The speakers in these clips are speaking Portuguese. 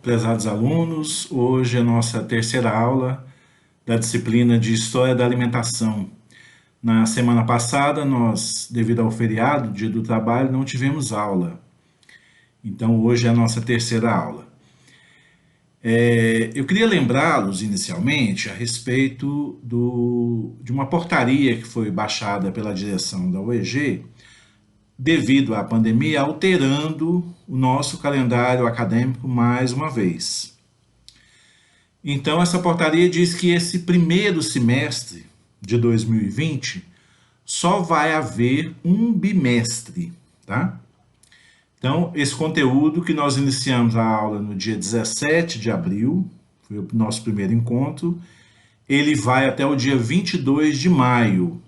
Prezados alunos, hoje é a nossa terceira aula da disciplina de História da Alimentação. Na semana passada, nós, devido ao feriado, Dia do Trabalho, não tivemos aula. Então, hoje é a nossa terceira aula. Eu queria lembrá-los, inicialmente, a respeito de uma portaria que foi baixada pela direção da UEG, devido à pandemia, alterando o nosso calendário acadêmico mais uma vez. Então, essa portaria diz que esse primeiro semestre de 2020 só vai haver um bimestre, tá? Então, esse conteúdo que nós iniciamos a aula no dia 17 de abril, foi o nosso primeiro encontro, ele vai até o dia 22 de maio,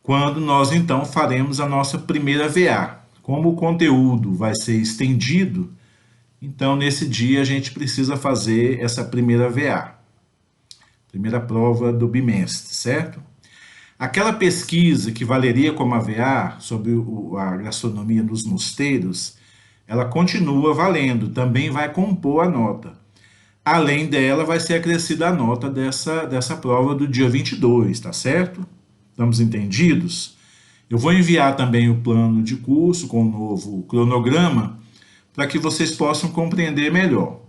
quando nós então faremos a nossa primeira VA. Como o conteúdo vai ser estendido, então nesse dia a gente precisa fazer essa primeira VA, primeira prova do bimestre, certo? Aquela pesquisa que valeria como a VA sobre a gastronomia nos mosteiros, ela continua valendo, também vai compor a nota. Além dela, vai ser acrescida a nota dessa prova do dia 22, tá certo? Estamos entendidos? Eu vou enviar também o plano de curso com o novo cronograma para que vocês possam compreender melhor.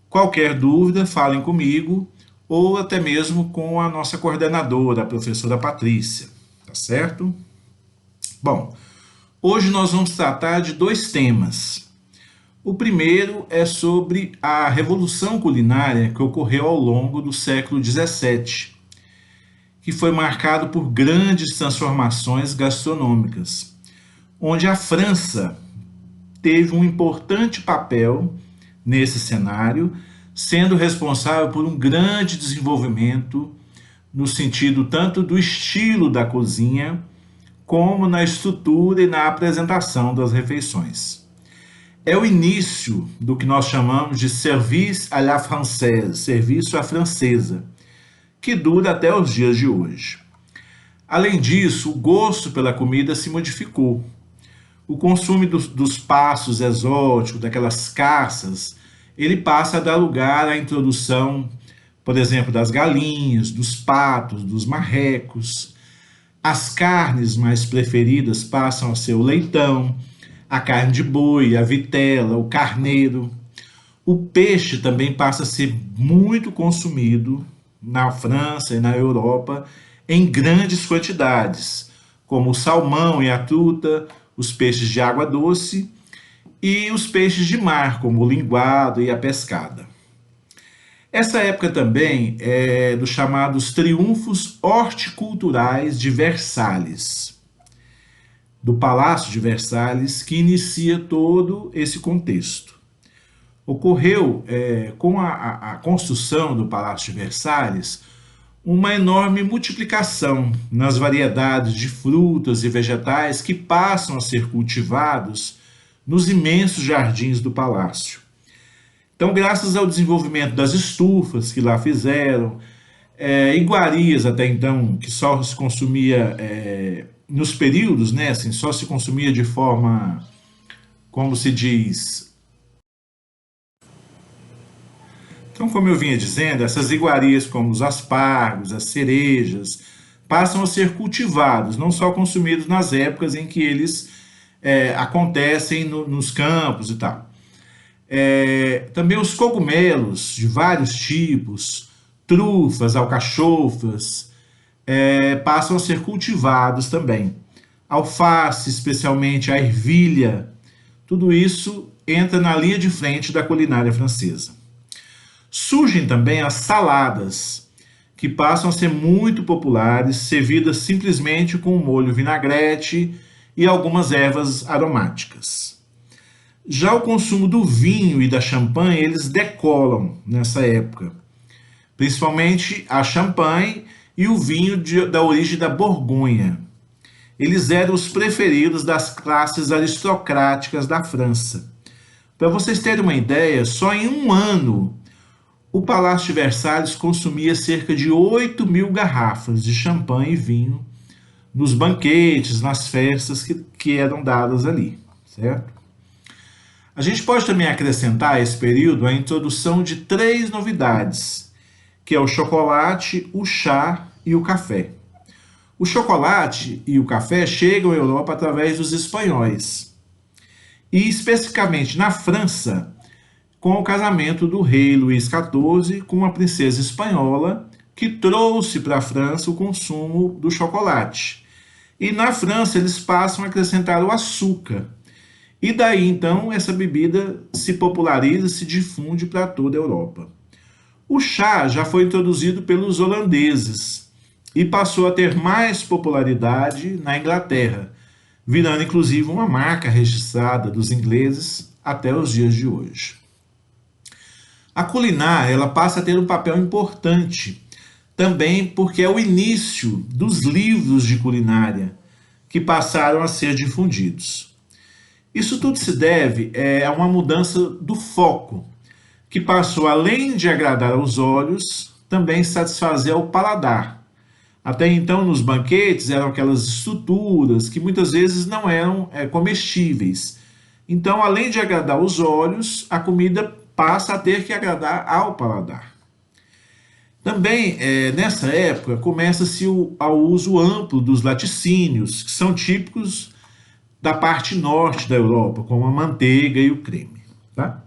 Qualquer dúvida, falem comigo ou até mesmo com a nossa coordenadora, a professora Patrícia, tá certo? Bom, hoje nós vamos tratar de dois temas. O primeiro é sobre a revolução culinária que ocorreu ao longo do século XVII, que foi marcado por grandes transformações gastronômicas, onde a França teve um importante papel nesse cenário, sendo responsável por um grande desenvolvimento no sentido tanto do estilo da cozinha, como na estrutura e na apresentação das refeições. É o início do que nós chamamos de service à la française, serviço à francesa, que dura até os dias de hoje. Além disso, o gosto pela comida se modificou. O consumo dos passos exóticos, daquelas caças, ele passa a dar lugar à introdução, por exemplo, das galinhas, dos patos, dos marrecos. As carnes mais preferidas passam a ser o leitão, a carne de boi, a vitela, o carneiro. O peixe também passa a ser muito consumido na França e na Europa em grandes quantidades, como o salmão e a truta, os peixes de água doce e os peixes de mar, como o linguado e a pescada. Essa época também é dos chamados triunfos horticulturais de Versalhes, do Palácio de Versalhes, que inicia todo esse contexto. Ocorreu, com a construção do Palácio de Versalhes, uma enorme multiplicação nas variedades de frutas e vegetais que passam a ser cultivados nos imensos jardins do palácio. Então, graças ao desenvolvimento das estufas que lá fizeram, iguarias até então, que só se consumia nos períodos, né, assim, só se consumia de forma, como se diz. Então, como eu vinha dizendo, essas iguarias como os aspargos, as cerejas, passam a ser cultivados, não só consumidos nas épocas em que eles acontecem nos campos e tal. Também os cogumelos de vários tipos, trufas, alcachofras, passam a ser cultivados também. Alface, especialmente a ervilha, tudo isso entra na linha de frente da culinária francesa. Surgem também as saladas, que passam a ser muito populares, servidas simplesmente com molho vinagrete e algumas ervas aromáticas. Já o consumo do vinho e da champanhe, eles decolam nessa época, principalmente a champanhe e o vinho da origem da Borgonha. Eles eram os preferidos das classes aristocráticas da França. Para vocês terem uma ideia, só em um ano o Palácio de Versalhes consumia cerca de 8.000 garrafas de champanhe e vinho nos banquetes, nas festas que eram dadas ali, certo? A gente pode também acrescentar a esse período a introdução de três novidades, que é o chocolate, o chá e o café. O chocolate e o café chegam à Europa através dos espanhóis, e especificamente na França, com o casamento do rei Luís XIV com uma princesa espanhola, que trouxe para a França o consumo do chocolate. E na França eles passam a acrescentar o açúcar. E daí então essa bebida se populariza, se difunde para toda a Europa. O chá já foi introduzido pelos holandeses e passou a ter mais popularidade na Inglaterra, virando inclusive uma marca registrada dos ingleses até os dias de hoje. A culinária ela passa a ter um papel importante também porque é o início dos livros de culinária que passaram a ser difundidos. Isso tudo se deve a uma mudança do foco, que passou, além de agradar aos olhos, também satisfazer ao paladar. Até então, nos banquetes, eram aquelas estruturas que muitas vezes não eram comestíveis. Então, além de agradar os olhos, a comida passa a ter que agradar ao paladar. Também, nessa época, começa-se ao uso amplo dos laticínios, que são típicos da parte norte da Europa, como a manteiga e o creme. Tá?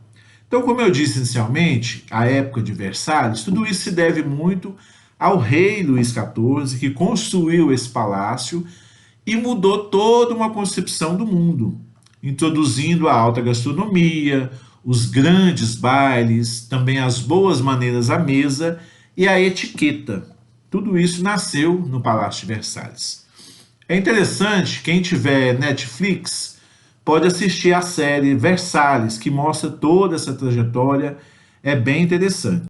Então, como eu disse inicialmente, a época de Versalhes, tudo isso se deve muito ao rei Luís XIV, que construiu esse palácio e mudou toda uma concepção do mundo, introduzindo a alta gastronomia, os grandes bailes, também as boas maneiras à mesa e a etiqueta. Tudo isso nasceu no Palácio de Versalhes. É interessante, quem tiver Netflix pode assistir a série Versalhes, que mostra toda essa trajetória, é bem interessante.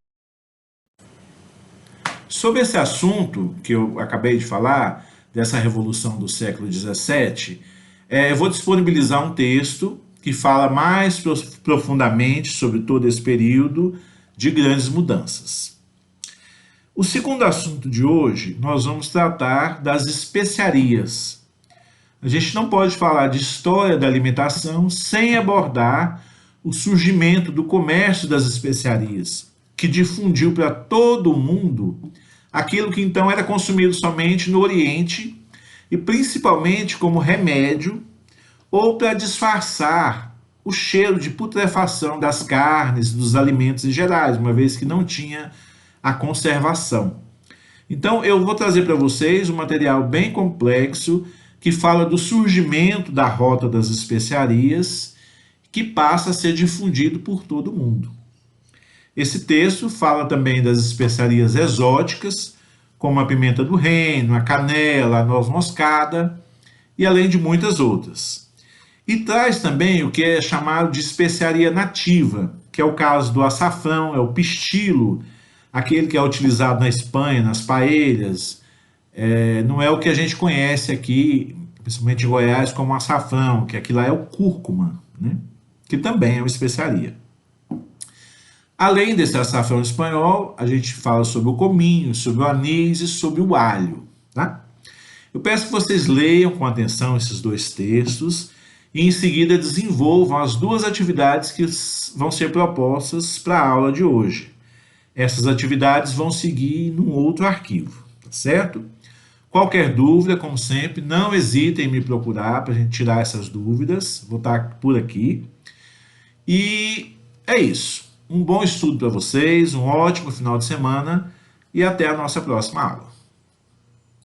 Sobre esse assunto que eu acabei de falar, dessa revolução do século XVII, eu vou disponibilizar um texto que fala mais profundamente sobre todo esse período de grandes mudanças. O segundo assunto de hoje, nós vamos tratar das especiarias. A gente não pode falar de história da alimentação sem abordar o surgimento do comércio das especiarias, que difundiu para todo o mundo aquilo que então era consumido somente no Oriente e principalmente como remédio ou para disfarçar o cheiro de putrefação das carnes, dos alimentos em geral, uma vez que não tinha a conservação. Então eu vou trazer para vocês um material bem complexo que fala do surgimento da rota das especiarias, que passa a ser difundido por todo o mundo. Esse texto fala também das especiarias exóticas, como a pimenta do reino, a canela, a noz moscada, e além de muitas outras. E traz também o que é chamado de especiaria nativa, que é o caso do açafrão, é o pistilo, aquele que é utilizado na Espanha, nas paellas. Não é o que a gente conhece aqui, principalmente em Goiás, como açafrão, que aqui lá é o cúrcuma, né? Que também é uma especiaria. Além desse açafrão espanhol, a gente fala sobre o cominho, sobre o anis e sobre o alho. Tá? Eu peço que vocês leiam com atenção esses dois textos e em seguida desenvolvam as duas atividades que vão ser propostas para a aula de hoje. Essas atividades vão seguir num outro arquivo, tá certo? Qualquer dúvida, como sempre, não hesitem em me procurar para a gente tirar essas dúvidas. Vou estar por aqui. E é isso. Um bom estudo para vocês, um ótimo final de semana e até a nossa próxima aula.